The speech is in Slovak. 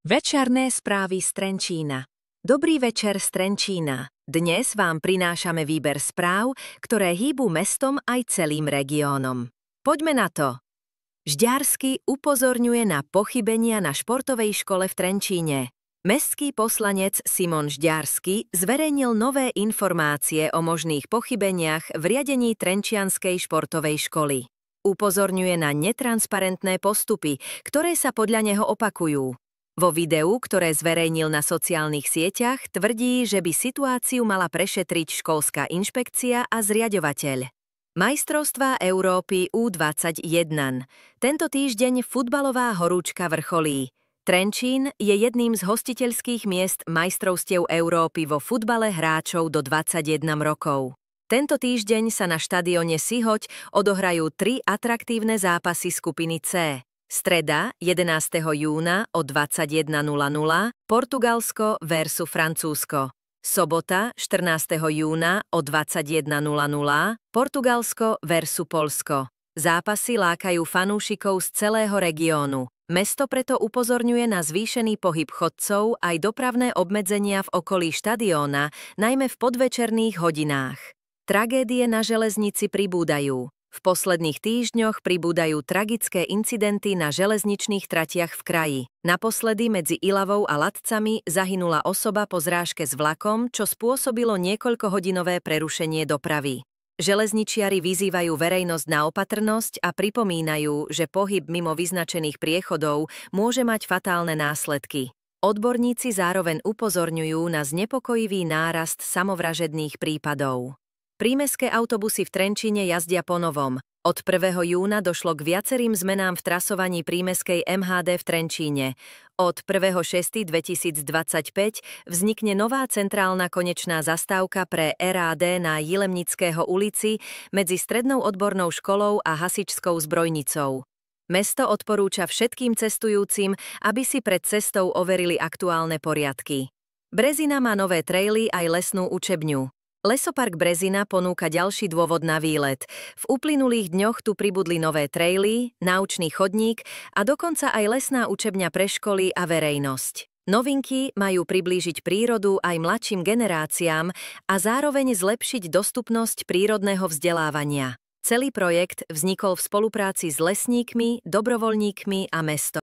Večerné správy z Trenčína. Dobrý večer z Trenčína. Dnes vám prinášame výber správ, ktoré hýbu mestom aj celým regiónom. Poďme na to. Žďársky upozorňuje na pochybenia na športovej škole v Trenčíne. Mestský poslanec Simon Žďársky zverejnil nové informácie o možných pochybeniach v riadení Trenčianskej športovej školy. Upozorňuje na netransparentné postupy, ktoré sa podľa neho opakujú. Vo videu, ktoré zverejnil na sociálnych sieťach, tvrdí, že by situáciu mala prešetriť školská inšpekcia a zriaďovateľ. Majstrovstvá Európy U21. Tento týždeň futbalová horúčka vrcholí. Trenčín je jedným z hostiteľských miest majstrovstiev Európy vo futbale hráčov do 21 rokov. Tento týždeň sa na štadióne Sihoť odohrajú 3 atraktívne zápasy skupiny C. Streda 11. júna o 21:00 Portugalsko versus Francúzsko. Sobota 14. júna o 21:00 Portugalsko versus Poľsko. Zápasy lákajú fanúšikov z celého regiónu. Mesto preto upozorňuje na zvýšený pohyb chodcov aj dopravné obmedzenia v okolí štadióna, najmä v podvečerných hodinách. Tragédie na železnici pribúdajú. V posledných týždňoch pribúdajú tragické incidenty na železničných tratiach v kraji. Naposledy medzi Ilavou a Latcami zahynula osoba po zrážke s vlakom, čo spôsobilo niekoľkohodinové prerušenie dopravy. Železničiari vyzývajú verejnosť na opatrnosť a pripomínajú, že pohyb mimo vyznačených priechodov môže mať fatálne následky. Odborníci zároveň upozorňujú na znepokojivý nárast samovražedných prípadov. Prímestské autobusy v Trenčíne jazdia po novom. Od 1. júna došlo k viacerým zmenám v trasovaní prímestskej MHD v Trenčíne. Od 1.6.2025 vznikne nová centrálna konečná zastávka pre RAD na Jilemnického ulici medzi Strednou odbornou školou a hasičskou zbrojnicou. Mesto odporúča všetkým cestujúcim, aby si pred cestou overili aktuálne poriadky. Brezina má nové traily aj lesnú učebňu. Lesopark Brezina ponúka ďalší dôvod na výlet. V uplynulých dňoch tu pribudli nové traily, naučný chodník a dokonca aj lesná učebňa pre školy a verejnosť. Novinky majú priblížiť prírodu aj mladším generáciám a zároveň zlepšiť dostupnosť prírodného vzdelávania. Celý projekt vznikol v spolupráci s lesníkmi, dobrovoľníkmi a mestom.